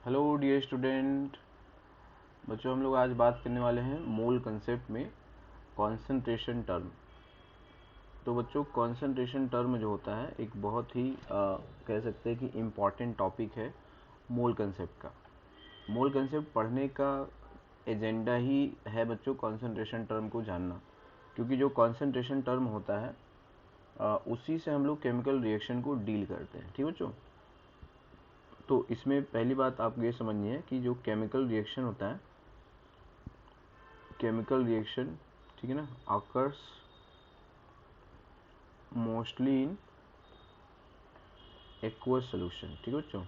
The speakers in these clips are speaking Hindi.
Hello dear student. बच्चों, हम लोग आज बात करने वाले हैं मोल कंसेप्ट में कंसंट्रेशन टर्म। तो बच्चों, कंसंट्रेशन टर्म जो होता है एक बहुत ही कह सकते हैं कि इम्पॉर्टेंट टॉपिक है मोल कंसेप्ट का। मोल कंसेप्ट पढ़ने का एजेंडा ही है बच्चों कंसंट्रेशन टर्म को जानना, क्योंकि जो कंसंट्रेशन टर्म होता है उसी से हम लोग केमिकल रिएक्शन को डील करते हैं। ठीक बच्चों, तो इसमें पहली बात आप ये समझिए कि जो केमिकल रिएक्शन होता है, केमिकल रिएक्शन, ठीक है ना, occurs mostly in aqueous solution. ठीक है बच्चों,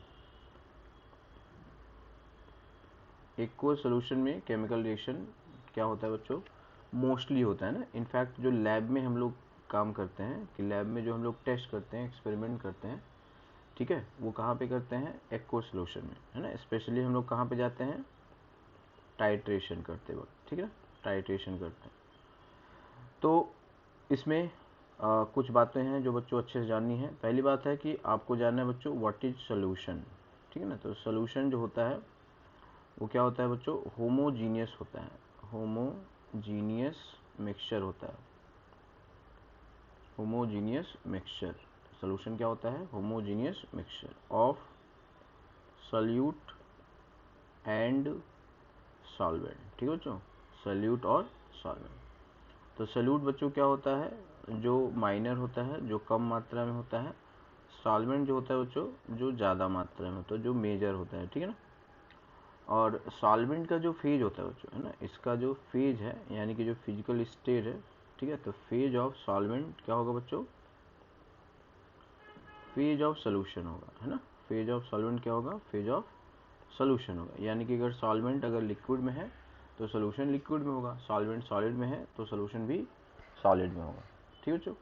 एक्वस सॉल्यूशन में केमिकल रिएक्शन क्या होता है बच्चों, मोस्टली होता है ना। इनफैक्ट जो लैब में हम लोग काम करते हैं, कि लैब में जो हम लोग टेस्ट करते हैं, एक्सपेरिमेंट करते हैं, ठीक है, वो कहाँ पे करते हैं, एक्वस सॉल्यूशन में, है ना। स्पेशली हम लोग कहाँ पे जाते हैं, टाइट्रेशन करते वक्त, ठीक है ना, टाइट्रेशन करते हैं। तो इसमें कुछ बातें हैं जो बच्चों अच्छे से जाननी है। पहली बात है कि आपको जानना है बच्चों व्हाट इज सोल्यूशन। ठीक है ना, तो सोल्यूशन जो होता है वो क्या होता है बच्चों, होमोजीनियस होता है, होमोजीनियस मिक्सचर होता है, होमोजीनियस मिक्सचर। सोल्यूशन क्या होता है, homogeneous mixture of solute and solvent. ठीक है बच्चों, सॉल्यूट और सॉल्वेंट। तो सॉल्यूट बच्चों क्या होता है, जो माइनर होता है, जो कम मात्रा में होता है। सॉल्वेंट जो होता है बच्चों, जो ज़्यादा मात्रा में होता है, जो मेजर होता है। ठीक है ना। और सॉल्वेंट का जो फेज होता है बच्चों, है ना, इसका जो फेज है यानी कि जो फिजिकल स्टेट है, ठीक है, तो फेज ऑफ सॉल्वेंट क्या होगा बच्चों, फेज ऑफ सोल्यूशन होगा, है ना। फेज ऑफ सॉल्वेंट क्या होगा, फेज ऑफ सोल्यूशन होगा। यानी कि अगर सॉल्वेंट अगर लिक्विड में है तो सोल्यूशन लिक्विड में होगा, सॉल्वेंट सॉलिड में है तो सोल्यूशन भी सॉलिड में होगा। ठीक है बच्चों,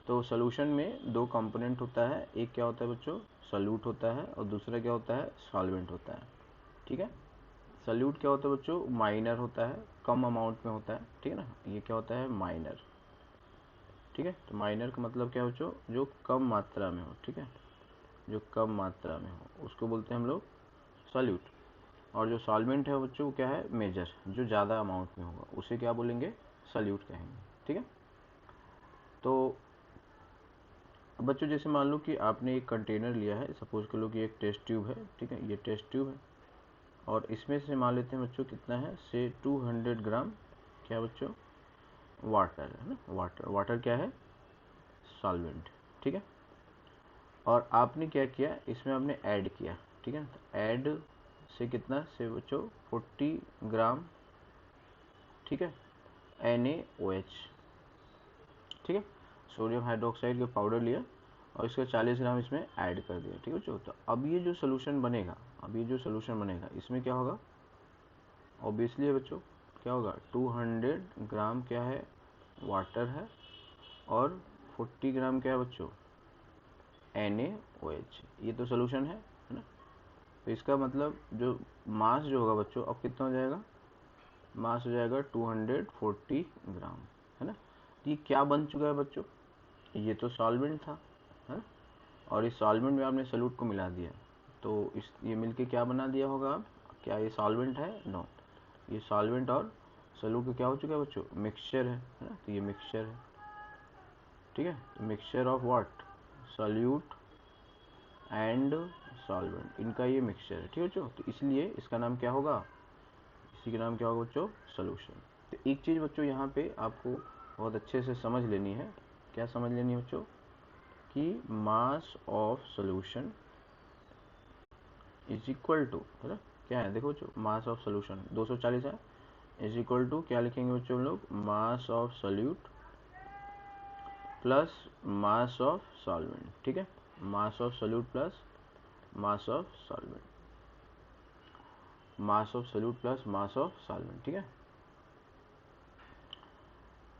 तो सोल्यूशन में दो कंपोनेंट होता है, एक क्या होता है बच्चों, सॉल्यूट होता है, और दूसरा क्या होता है, सॉल्वेंट होता है। ठीक है, सॉल्यूट क्या होता है बच्चों, माइनर होता है, कम अमाउंट में होता है। ठीक है ना, ये क्या होता है, माइनर। ठीक है, तो माइनर का मतलब क्या है बच्चों, जो कम मात्रा में हो। ठीक है, जो कम मात्रा में हो उसको बोलते हैं हम लोग सॉल्यूट। और जो सॉल्वेंट है बच्चों वो क्या है, मेजर, जो ज़्यादा अमाउंट में होगा उसे क्या बोलेंगे, सॉल्यूट कहेंगे। ठीक है, तो बच्चों जैसे मान लो कि आपने एक कंटेनर लिया है, सपोज कर लो कि एक टेस्ट ट्यूब है। ठीक है, ये टेस्ट ट्यूब है और इसमें से मान लेते हैं बच्चों कितना है, से 200 ग्राम क्या बच्चों, वाटर है ना। वाटर, वाटर क्या है, सॉल्वेंट। ठीक है, और आपने क्या किया, इसमें आपने ऐड किया। ठीक है, तो ऐड से कितना, से बच्चों 40 ग्राम, ठीक है, NaOH। ठीक है, सोडियम हाइड्रोक्साइड का पाउडर लिया और इसका 40 ग्राम इसमें ऐड कर दिया। ठीक है बच्चों, तो अब ये जो सोल्यूशन बनेगा, अब ये जो सोल्यूशन बनेगा इसमें क्या होगा, ऑब्वियसली है बच्चों, क्या होगा, 200 ग्राम क्या है, वाटर है, और 40 ग्राम क्या है बच्चों, NaOH। ये तो सोल्यूशन है ना। तो इसका मतलब जो मास जो होगा बच्चों, अब कितना हो जाएगा, मास हो जाएगा 240 ग्राम, है ना। ये क्या बन चुका है बच्चों, ये तो सॉल्वेंट था, है ना, और इस सॉल्वेंट में आपने सॉल्यूट को मिला दिया, तो इस ये मिलके क्या बना दिया होगा। अब क्या ये सॉल्वेंट है, नो, ये सॉल्वेंट और सॉल्यूट का क्या हो चुका है बच्चों, मिक्सचर है ना। तो ये मिक्सचर है। ठीक है, तो mixture of what, solute and solvent, इनका ये मिक्सचर है। ठीक है बच्चों, तो इसलिए इसका नाम क्या होगा, इसी का नाम क्या होगा बच्चों, सोल्यूशन। तो एक चीज़ बच्चों यहाँ पे आपको बहुत अच्छे से समझ लेनी है। क्या समझ लेनी है बच्चों, कि mass of solution is equal to, है ना, क्या है, देखो बच्चों, मास ऑफ सोल्यूशन 240 है, इज इक्वल टू क्या लिखेंगे बच्चों हम लोग, मास of solute plus mass of solvent. ठीक है, मास of solute plus mass of solvent, mass of solute plus mass of solvent. ठीक है,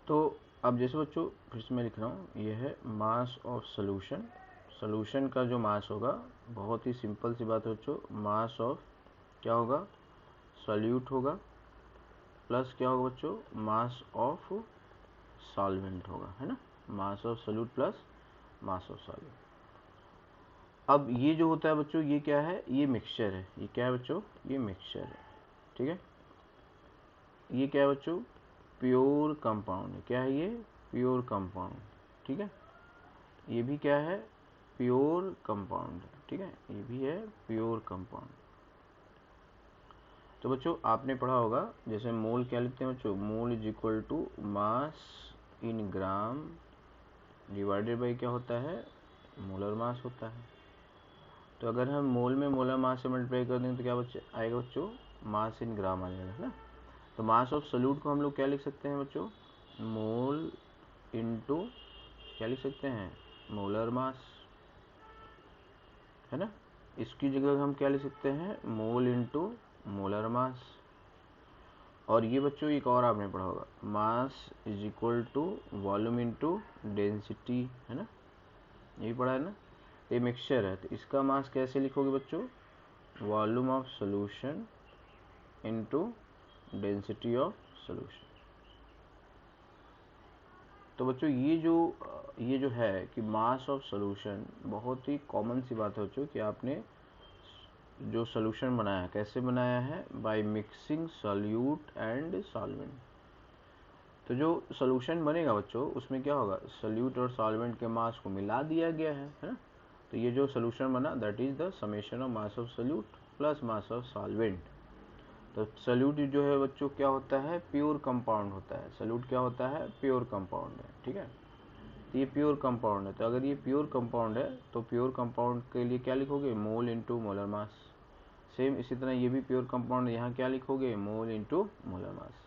तो अब जैसे बच्चों फिर से मैं लिख रहा हूँ, ये है मास ऑफ सोल्यूशन। सोल्यूशन का जो मास होगा, बहुत ही सिंपल सी बात है बच्चों, मास ऑफ क्या होगा, सोल्यूट होगा, प्लस क्या होगा बच्चों, मास ऑफ सॉल्वेंट होगा, है ना। Mass of solute plus mass of solvent. अब ये जो होता है बच्चों, ये क्या है, ये मिक्सचर है। ये क्या है बच्चों, ये मिक्सचर है, ठीक है। ये क्या है बच्चों, प्योर कंपाउंड है। क्या है ये, प्योर कंपाउंड, ठीक है। ये भी क्या है, प्योर कंपाउंड है, ठीक है। ये भी है प्योर कंपाउंड। तो बच्चों आपने पढ़ा होगा, जैसे मोल क्या लिखते हैं बच्चों, mole is equal to mass in gram divided by क्या होता है, मोलर मास होता है। तो अगर हम मोल में मोलर मास से मल्टीप्लाई कर देंगे तो क्या बच्चे आएगा बच्चों, मास इन ग्राम आ जाएगा, है ना। तो मास ऑफ सोल्यूट को हम लोग क्या लिख सकते हैं बच्चों, मोल इनटू क्या लिख सकते हैं, मोलर मास, है ना। इसकी जगह हम क्या लिख सकते हैं, मोल इनटू मोलर मास। और ये बच्चों एक और आपने पढ़ा होगा, mass is equal to volume into density, है ना, यही पढ़ा है ना। ये मिक्सचर है, तो इसका मास कैसे लिखोगे बच्चों, volume of solution into density of solution. तो बच्चों ये जो है कि मास ऑफ सॉल्यूशन, बहुत ही कॉमन सी बात है बच्चों कि आपने जो सॉल्यूशन बनाया कैसे बनाया है, by mixing solute and solvent. तो जो सॉल्यूशन बनेगा बच्चों उसमें क्या होगा, सॉल्यूट और सॉल्वेंट के मास को मिला दिया गया है ना। तो ये जो सॉल्यूशन बना that is the summation of mass of solute plus mass of solvent. तो सॉल्यूट जो है बच्चों क्या होता है, प्योर कंपाउंड होता है। सॉल्यूट क्या होता है, प्योर कंपाउंड है, ठीक है। तो ये प्योर कंपाउंड है, तो अगर ये प्योर कंपाउंड है तो प्योर कंपाउंड के लिए क्या लिखोगे, मोल इनटू मोलर मास। सेम इसी तरह ये भी प्योर कंपाउंड है, यहाँ क्या लिखोगे, मोल इनटू मोलर मास।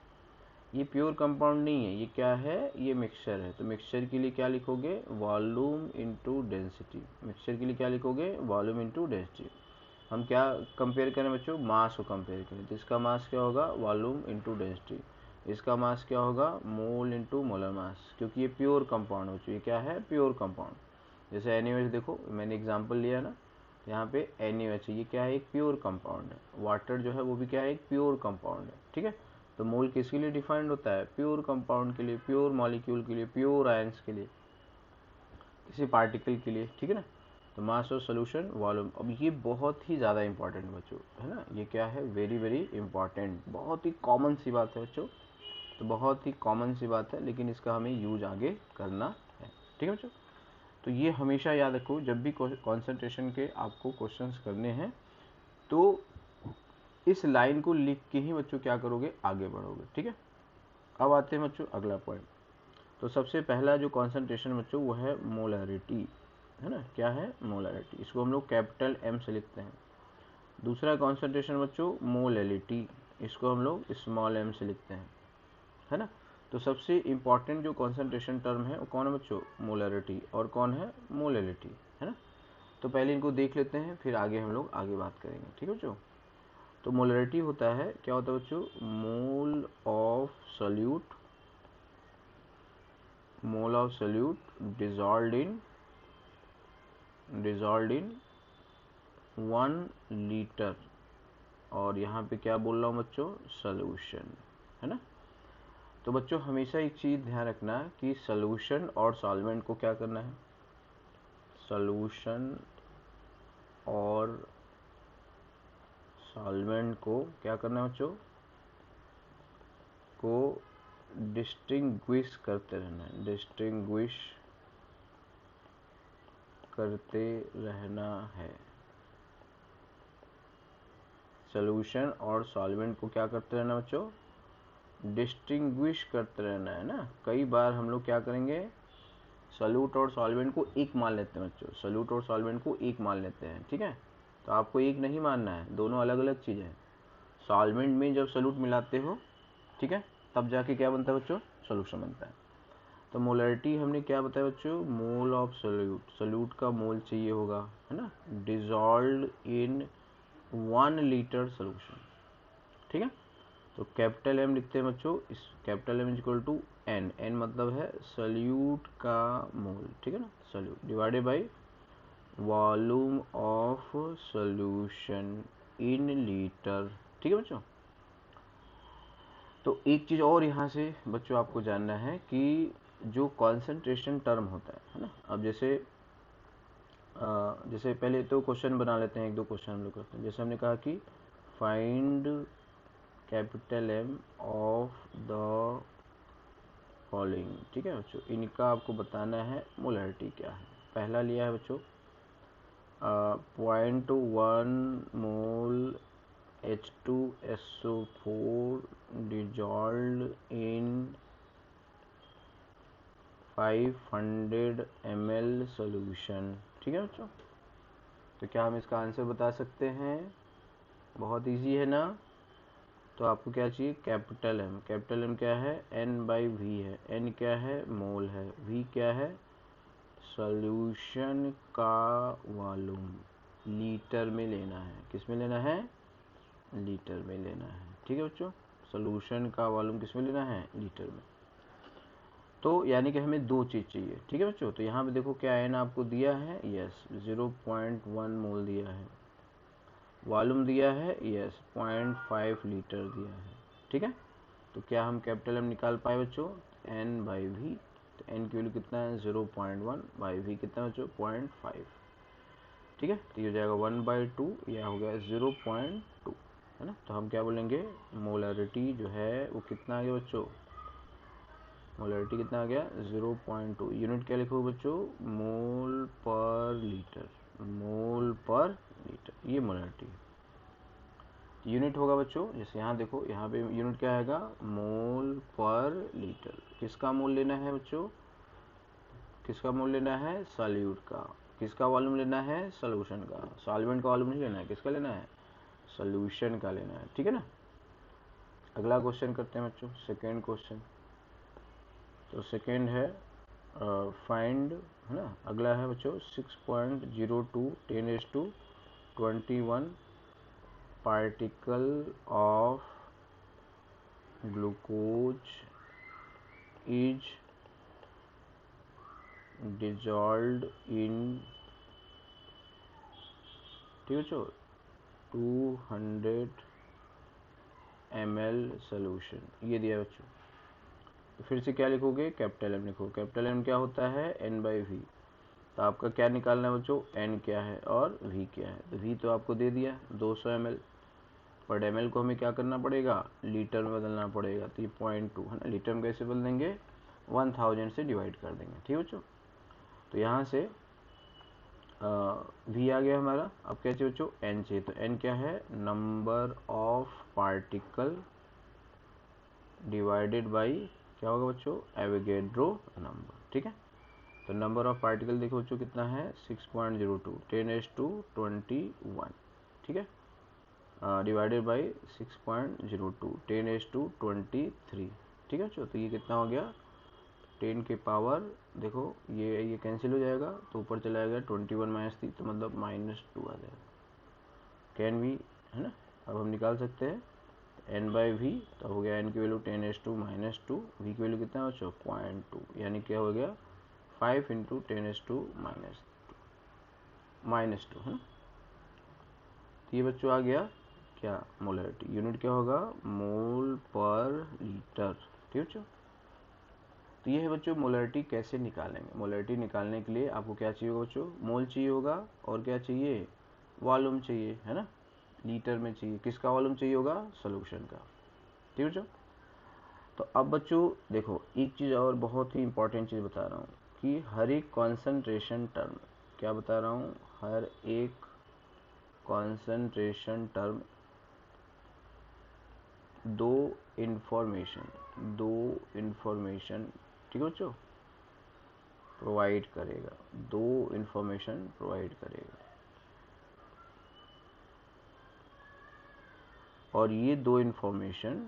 ये प्योर कंपाउंड नहीं है, ये क्या है, ये मिक्सचर है। तो मिक्सचर के लिए क्या लिखोगे, वॉल्यूम इनटू डेंसिटी। मिक्सचर के लिए क्या लिखोगे, वॉल्यूम इनटू डेंसिटी। हम क्या कंपेयर करें बच्चों, मास को कंपेयर करें, तो इसका मास क्या होगा, वॉल्यूम इनटू डेंसिटी। इसका मास क्या होगा, मोल इनटू मोलर मास, क्योंकि ये प्योर कंपाउंड हो चुकी, क्या है, प्योर कंपाउंड। जैसे NaOH देखो, मैंने एग्जांपल लिया ना, यहाँ पे NaOH ये क्या है, एक प्योर कंपाउंड है। वाटर जो है वो भी क्या है, एक प्योर कंपाउंड है, ठीक है। तो मोल किसके लिए डिफाइंड होता है, प्योर कंपाउंड के लिए, प्योर मॉलिक्यूल के लिए, प्योर आयंस के लिए, किसी पार्टिकल के लिए, ठीक है ना। तो मास ऑफ सोल्यूशन, वॉल्यूम। अब ये बहुत ही ज़्यादा इंपॉर्टेंट बच्चों, है ना, ये क्या है, वेरी वेरी इंपॉर्टेंट, बहुत ही कॉमन सी बात है बच्चों। तो बहुत ही कॉमन सी बात है, लेकिन इसका हमें यूज आगे करना है, ठीक है बच्चों। तो ये हमेशा याद रखो, जब भी कॉन्सेंट्रेशन के आपको क्वेश्चंस करने हैं तो इस लाइन को लिख के ही बच्चों क्या करोगे, आगे बढ़ोगे, ठीक है। अब आते हैं बच्चों अगला पॉइंट। तो सबसे पहला जो कॉन्सेंट्रेशन बच्चों वो है मोलैरिटी, है ना। क्या है, मोलैरिटी, इसको हम लोग कैपिटल M से लिखते हैं। दूसरा कॉन्सेंट्रेशन बच्चों मोलैलिटी, इसको हम लोग स्मॉल m से लिखते हैं, है ना। तो सबसे इंपॉर्टेंट जो कॉन्सेंट्रेशन टर्म है वो कौन है बच्चों, मोलैरिटी, और कौन है, मोलैलिटी, है ना। तो पहले इनको देख लेते हैं, फिर आगे हम लोग आगे बात करेंगे, ठीक है बच्चों। तो मोलैरिटी होता है, क्या होता है बच्चों, mole of solute, mole of solute dissolved in 1 litre, और यहाँ पे क्या बोल रहा हूँ बच्चों, सॉल्यूशन, है ना। तो बच्चों हमेशा एक चीज़ ध्यान रखना कि सॉल्यूशन और सॉल्वेंट को क्या करना है, सॉल्यूशन और सॉल्वेंट को क्या करना है बच्चों, को डिस्टिंग्विश करते रहना है, डिस्टिंग्विश करते रहना है। सॉल्यूशन और सॉल्वेंट को क्या करते रहना बच्चों, डिस्टिंग्विश करते रहना है ना। कई बार हम लोग क्या करेंगे, सॉल्यूट और सॉल्वेंट को एक मान लेते हैं बच्चों, सॉल्यूट और सॉल्वेंट को एक मान लेते हैं, ठीक है। तो आपको एक नहीं मानना है, दोनों अलग अलग चीज़ें हैं। सॉल्वेंट में जब सॉल्यूट मिलाते हो, ठीक है, तब जाके क्या बनता है बच्चों, सॉल्यूशन बनता है। तो मोलैरिटी हमने क्या बताया बच्चों, मोल ऑफ सॉल्यूट, सॉल्यूट का मोल चाहिए होगा, है ना, डिजॉल्व इन 1 लीटर सॉल्यूशन, ठीक है। तो कैपिटल M लिखते हैं बच्चों, इस capital M is equal to N, N मतलब है सॉल्यूट का मोल, ठीक है ना, solute divided by volume of solution in litre, ठीक है बच्चों। तो एक चीज़ और यहाँ से बच्चों आपको जानना है कि जो कॉन्सेंट्रेशन टर्म होता है ना, अब जैसे जैसे पहले तो क्वेश्चन बना लेते हैं, एक दो क्वेश्चन हम लोग करते हैं। जैसे हमने कहा कि find capital M of the following, ठीक है बच्चों, इनका आपको बताना है मोलरिटी क्या है। पहला लिया है बच्चों 0.1 मोल H2SO4 dissolved in 500 ml solution, ठीक है बच्चों। तो क्या हम इसका आंसर बता सकते हैं? बहुत इजी है ना। तो आपको क्या चाहिए? Capital M. कैपिटल एम क्या है? N/V है। N क्या है? मोल है। V क्या है? सॉल्यूशन का वॉल्यूम। लीटर में लेना है। किस में लेना है? लीटर में लेना है, ठीक है बच्चों। सॉल्यूशन का वॉल्यूम किस में लेना है? लीटर में। तो यानी कि हमें दो चीज़ चाहिए, ठीक है बच्चों। तो यहाँ पे देखो क्या एन आपको दिया है, यस 0.1 मोल दिया है। वॉल्यूम दिया है, यस 0.5 लीटर दिया है, ठीक है। तो क्या हम कैपिटल एम निकाल पाए बच्चों? N/V। तो N की वैल्यू कितना है? 0.1 बाई V कितना बच्चों? 0.5, ठीक है। तो ये हो जाएगा 1/2, यह हो गया 0.2, है ना। तो हम क्या बोलेंगे? मोलरिटी जो है वो कितना आ गया बच्चों? मोलरिटी कितना आ गया? 0.2। यूनिट क्या लिखोगे बच्चों? मोल पर लीटर। मोल पर लीटर, ये मोलरिटी यूनिट होगा बच्चों। जैसे यहाँ देखो, यहाँ पे यूनिट क्या आएगा? मोल पर लीटर। किसका मोल लेना है बच्चों? किसका मोल लेना है? सॉल्यूट का। किसका वॉल्यूम लेना है? सॉल्यूशन का। सॉल्वेंट का वॉल्यूम नहीं लेना है, किसका लेना है? सॉल्यूशन का लेना है, ठीक है ना। अगला क्वेश्चन करते हैं बच्चों, सेकेंड क्वेश्चन। तो सेकेंड है फाइंड, है ना। अगला है बच्चों 6.02 10⁻21 particle of glucose is dissolved in, ठीक है बच्चों, 200 ml सॉल्यूशन। ये दिया बच्चों। तो फिर से क्या लिखोगे? कैपिटल एम लिखो। कैपिटल एम क्या होता है? N/V। तो आपका क्या निकालना है बच्चों? N क्या है और V क्या है। तो V तो आपको दे दिया 200 ml, पर ml को हमें क्या करना पड़ेगा? लीटर में बदलना पड़ेगा। तो ये 0.2 है ना। लीटर में कैसे बदल देंगे? 1000 से डिवाइड कर देंगे, ठीक है बच्चों। तो यहाँ से V आ गया हमारा। अब क्या चाहिए बच्चों? N चाहिए। तो N क्या है? Number of particle divided by क्या होगा बच्चों? एवोगैड्रो नंबर, ठीक है। तो नंबर ऑफ पार्टिकल देखो बच्चों कितना है? 6.02 10⁻21, ठीक है, डिवाइडेड बाई 6.02 10⁻23, ठीक है बच्चों। तो ये कितना हो गया? 10 के पावर, देखो ये कैंसिल हो जाएगा, तो ऊपर चला जाएगा 21 - 3, तो मतलब -2 आ जाएगा। कैन वी, है ना। अब हम निकाल सकते हैं N/V। तो हो गया N की वैल्यू 10⁻2 V की वैल्यू कितना है बच्चों? 0.2, यानी क्या हो गया? 5 × 10⁻2 -2, है ना। तो ये बच्चों आ गया क्या? मोलरिटी। यूनिट क्या होगा? मोल पर लीटर, ठीक है बच्चों। तो ये है बच्चों मोलरिटी कैसे निकालेंगे। मोलरिटी निकालने के लिए आपको क्या चाहिए होगा बच्चों? मोल चाहिए होगा, और क्या चाहिए? वॉल्यूम चाहिए, है ना। लीटर में चाहिए। किसका वॉल्यूम चाहिए होगा? सॉल्यूशन का, ठीक है बच्चों। तो अब बच्चों देखो, एक चीज़ और बहुत ही इंपॉर्टेंट चीज़ बता रहा हूँ कि हर एक कॉन्सेंट्रेशन टर्म, क्या बता रहा हूँ? हर एक कॉन्सेंट्रेशन टर्म दो इंफॉर्मेशन, ठीक है बच्चों, प्रोवाइड करेगा। दो इंफॉर्मेशन प्रोवाइड करेगा, और ये दो इंफॉर्मेशन,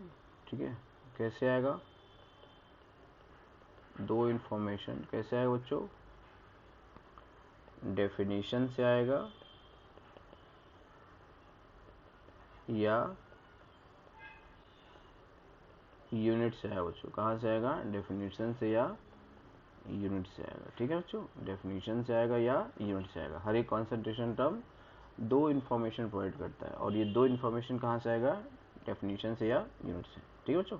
ठीक है, कैसे आएगा? दो इंफॉर्मेशन कैसे आएगा बच्चों? डेफिनेशन से आएगा या यूनिट से आएगा बच्चों। कहाँ से आएगा? डेफिनेशन से या यूनिट से आएगा, ठीक है बच्चों। डेफिनेशन से आएगा या यूनिट से आएगा। हर एक कॉन्सेंट्रेशन टर्म दो इंफॉर्मेशन प्रोवाइड करता है, और ये दो इंफॉर्मेशन कहाँ से आएगा? डेफिनेशन से या यूनिट से, ठीक है बच्चों।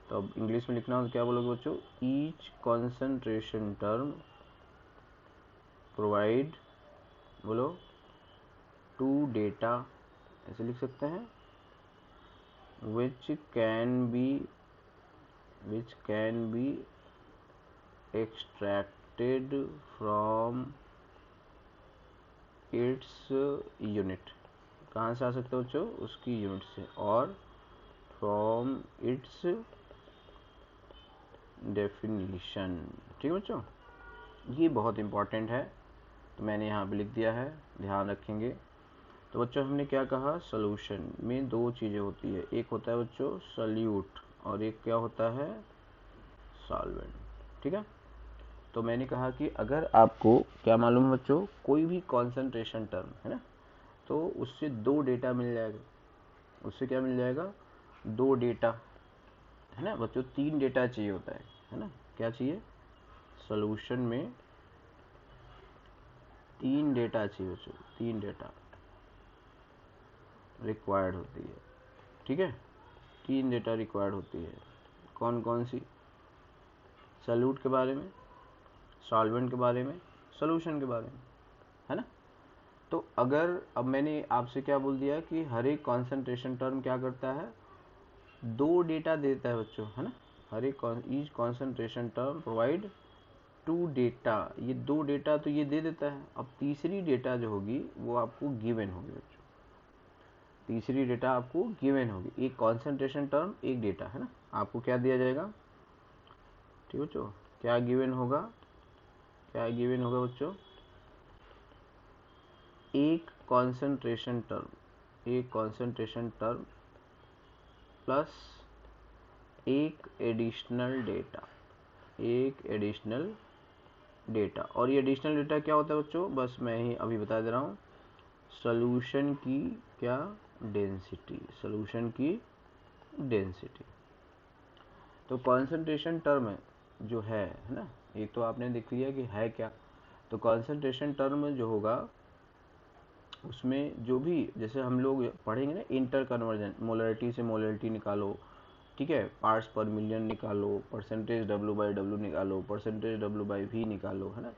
तो अब इंग्लिश में लिखना हो तो क्या बोलोगे बच्चों? ईच कॉन्सेंट्रेशन टर्म प्रोवाइड बोलो, टू डेटा, ऐसे लिख सकते हैं, which can be extracted from its unit, कहाँ से आ सकते हो बच्चों, उसकी यूनिट से, और फ्रॉम इट्स डेफिनेशन। ठीक है बच्चों, ये बहुत इंपॉर्टेंट है, तो मैंने यहाँ पे लिख दिया है, ध्यान रखेंगे। तो बच्चों हमने क्या कहा, सॉल्यूशन में दो चीज़ें होती है, एक होता है बच्चों सॉल्यूट और एक क्या होता है, सॉल्वेंट। ठीक है, तो मैंने कहा कि अगर आपको क्या मालूम है बच्चों, कोई भी कॉन्सेंट्रेशन टर्म है ना, तो उससे दो डेटा मिल जाएगा, उससे क्या मिल जाएगा, दो डेटा, है ना बच्चों, तीन डेटा चाहिए होता है ना, क्या चाहिए, सॉल्यूशन में तीन डेटा चाहिए बच्चों, तीन डेटा रिक्वायर्ड होती है। ठीक है, तीन डेटा रिक्वायर्ड होती है, कौन कौन सी, सॉल्यूट के बारे में, सॉल्वेंट के बारे में, सॉल्यूशन के बारे में, है ना। तो अगर अब मैंने आपसे क्या बोल दिया कि हर एक कॉन्सेंट्रेशन टर्म क्या करता है, दो डेटा देता है बच्चों, है ना, हर एक each concentration term provide to data, ये दो डेटा तो ये दे देता है, अब तीसरी डेटा जो होगी वो आपको गिवन होगी बच्चों, तीसरी डेटा आपको गिवन होगी, एक कॉन्सेंट्रेशन टर्म एक डेटा, है ना, आपको क्या दिया जाएगा। ठीक है बच्चों, क्या गिवन होगा, क्या गिवन होगा बच्चों, एक कॉन्सेंट्रेशन टर्म, एक कॉन्सेंट्रेशन टर्म प्लस एक एडिशनल डेटा, एक एडिशनल डेटा, और ये एडिशनल डेटा क्या होता है बच्चों, बस मैं ही अभी बता दे रहा हूँ, सॉल्यूशन की क्या डेंसिटी, सॉल्यूशन की डेंसिटी। तो कॉन्सेंट्रेशन टर्म जो है ना, ये तो आपने देख लिया कि है क्या, तो कॉन्सेंट्रेशन टर्म जो होगा उसमें जो भी, जैसे हम लोग पढ़ेंगे ना इंटर कन्वर्जन, मोलरिटी से मोलरिटी निकालो, ठीक है, पार्ट्स पर मिलियन निकालो, परसेंटेज W/W निकालो, परसेंटेज W/V निकालो, है ना,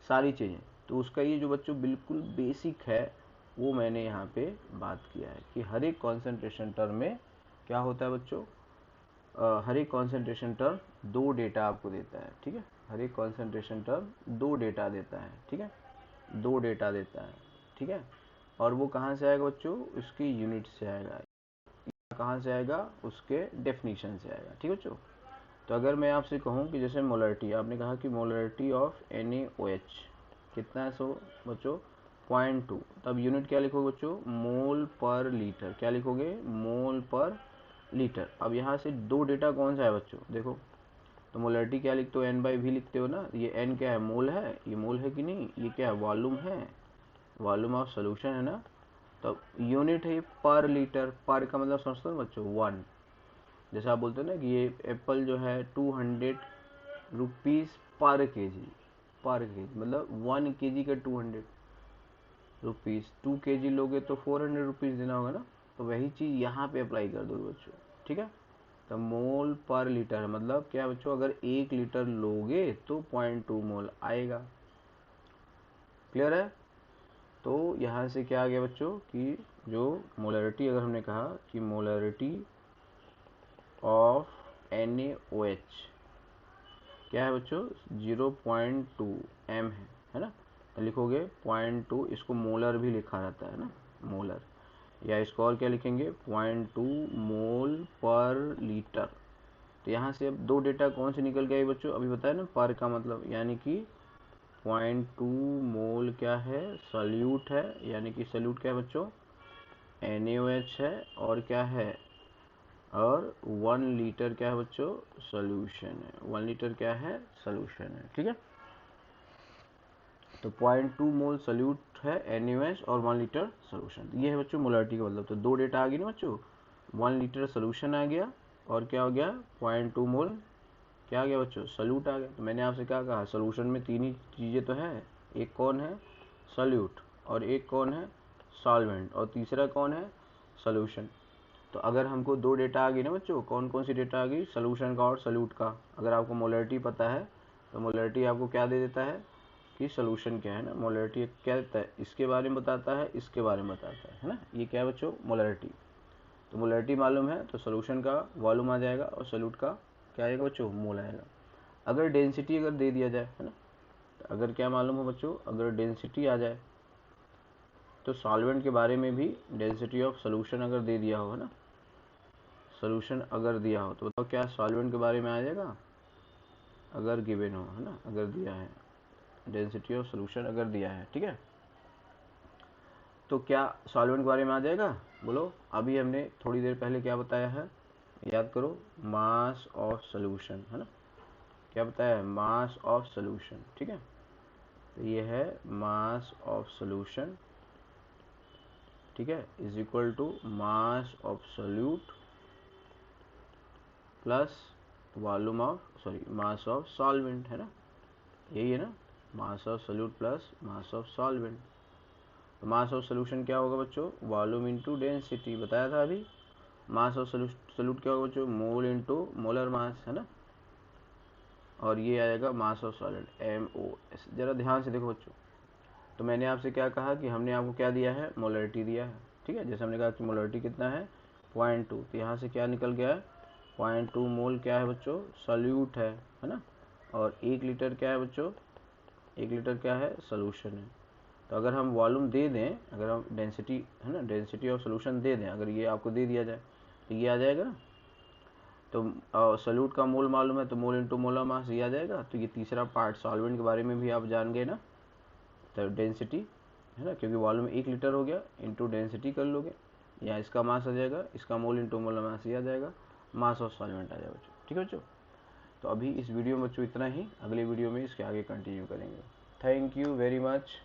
सारी चीज़ें, तो उसका ये जो बच्चों बिल्कुल बेसिक है वो मैंने यहाँ पे बात किया है कि हर एक कॉन्सेंट्रेशन टर्म में क्या होता है बच्चों, हर एक कॉन्सेंट्रेशन टर्म दो डेटा आपको देता है। ठीक है, हर एक कॉन्सेंट्रेशन टर्म दो डेटा देता है, ठीक है, दो डेटा देता है। ठीक है, और वो कहाँ से आएगा बच्चों, उसकी यूनिट से आएगा, कहाँ से आएगा, उसके डेफिनेशन से आएगा। ठीक है बच्चों, तो अगर मैं आपसे कहूँ कि जैसे मोलरिटी, आपने कहा कि मोलरिटी ऑफ NaOH कितना है, सो बच्चों 0.2, तब यूनिट क्या लिखोगे बच्चों, मोल पर लीटर, क्या लिखोगे, मोल पर लीटर। अब यहाँ से दो डेटा कौन सा है बच्चों, देखो, तो मोलरिटी क्या लिखते हो, N/V लिखते हो ना, ये N क्या है, मोल है, ये मोल है कि नहीं, ये क्या है, वॉल्यूम है, वॉल्यूम ऑफ सोल्यूशन है ना, तो यूनिट है पर लीटर, पर का मतलब समझते हो बच्चों, वन, जैसे आप बोलते हो ना कि ये एप्पल जो है 200 रुपीज़ पर केजी, पर केजी मतलब 1 kg का 200 रुपीज़, 2 kg लोगे तो 400 रुपीज़ देना होगा ना, तो वही चीज़ यहाँ पे अप्लाई कर दो बच्चों। ठीक है, तो मोल पर लीटर है, मतलब क्या बच्चों, अगर 1 लीटर लोगे तो 0.2 मोल आएगा। क्लियर है, तो यहाँ से क्या आ गया बच्चों कि जो मोलरिटी, अगर हमने कहा कि मोलरिटी ऑफ NaOH क्या है बच्चों, 0.2 m है ना, तो लिखोगे 0.2, इसको मोलर भी लिखा रहता है ना, मोलर, या इसको और क्या लिखेंगे, 0.2 मोल पर लीटर। तो यहाँ से अब दो डेटा कौन से निकल गए बच्चों, अभी बताया ना, पर का मतलब, यानी कि 0.2 मोल क्या है, सॉल्यूट है, यानी कि सॉल्यूट क्या है बच्चों, NaOH है, और क्या है, और 1 लीटर क्या है बच्चों, सोल्यूशन है, 1 लीटर क्या है, सोल्यूशन है। ठीक है, तो 0.2 मोल सोल्यूट है NaOH और 1 लीटर सोल्यूशन, ये है बच्चों मोलरिटी का मतलब। तो दो डेटा आ गई ना बच्चों, 1 लीटर सोल्यूशन आ गया, और क्या हो गया, 0.2 मोल क्या आ गया बच्चों, सोल्यूट आ गया। तो मैंने आपसे क्या कहा, सोल्यूशन में तीन ही चीज़ें तो है, एक कौन है, सोल्यूट, और एक कौन है, सॉल्वेंट, और तीसरा कौन है, सोल्यूशन। तो अगर हमको दो डेटा आ गई ना बच्चों, कौन कौन सी डेटा आ गई, सोल्यूशन का और सोल्यूट का, अगर आपको मोलरिटी पता है तो मोलरिटी आपको क्या दे देता है, कि सोल्यूशन क्या है ना, मोलरिटी क्या देता है, इसके बारे में बताता है, इसके बारे में बताता है ना। ये क्या है बच्चों, मोलरिटी। तो मोलरिटी मालूम है तो सोल्यूशन का वॉल्यूम आ जाएगा और सोल्यूट का क्या आएगा बच्चों, मोल आएगा। अगर डेंसिटी अगर दे दिया जाए है ना, तो अगर क्या मालूम हो बच्चों, अगर डेंसिटी आ जाए तो सॉल्वेंट के बारे में भी डेंसिटी ऑफ सोल्यूशन अगर दे दिया हो है ना, सोल्यूशन अगर दिया हो तो बताओ क्या सॉल्वेंट के बारे में आ जाएगा, अगर गिवन हो है ना, अगर दिया है डेंसिटी ऑफ सोल्यूशन अगर दिया है, ठीक है, तो क्या सॉल्वेंट के बारे में आ जाएगा, बोलो। अभी हमने थोड़ी देर पहले क्या बताया है, याद करो, मास ऑफ सोल्यूशन है ना, क्या बताया है, मास ऑफ सोल्यूशन, ठीक है। तो ये है मास ऑफ सोल्यूशन, ठीक है, is equal to mass of solute plus volume of, sorry, mass of solvent है ना, यही है ना, mass of solute plus mass of solvent. तो मास ऑफ सोल्यूशन क्या होगा बच्चों, वॉल्यूम इनटू डेंसिटी, बताया था अभी। मास ऑफ सोल्यूट क्या होगा बच्चों, मोल इनटू मोलर मास है ना, और ये आएगा मास ऑफ सॉलिड, MOS। जरा ध्यान से देखो बच्चों, तो मैंने आपसे क्या कहा कि हमने आपको क्या दिया है, मोलरिटी दिया है, ठीक है। जैसे हमने कहा कि मोलरिटी कितना है, 0.2, तो यहाँ से क्या निकल गया है, 0.2 मोल क्या है बच्चों, सॉल्यूट है ना, और 1 लीटर क्या है बच्चों, 1 लीटर क्या है, सोल्यूशन है। तो अगर हम वॉल्यूम दे दें, अगर हम डेंसिटी है ना, डेंसिटी ऑफ सोल्यूशन दे दें, अगर ये आपको दे दिया जाए तो ये आ जाएगा ना। तो सोल्यूट का मोल मालूम है तो मोल इंटू मोलर मास ये आ जाएगा। तो ये तीसरा पार्ट सॉल्वेंट के बारे में भी आप जान गए ना, तो डेंसिटी है ना, क्योंकि वॉल्यूम 1 लीटर हो गया, इंटू डेंसिटी कर लोगे, या इसका मास आ जाएगा, इसका मोल इंटू मोलर मास ये आ जाएगा, मास ऑफ सॉल्वेंट आ जाएगा बच्चों, ठीक है बच्चों। तो अभी इस वीडियो में बच्चों इतना ही, अगले वीडियो में इसके आगे कंटिन्यू करेंगे। Thank you very much.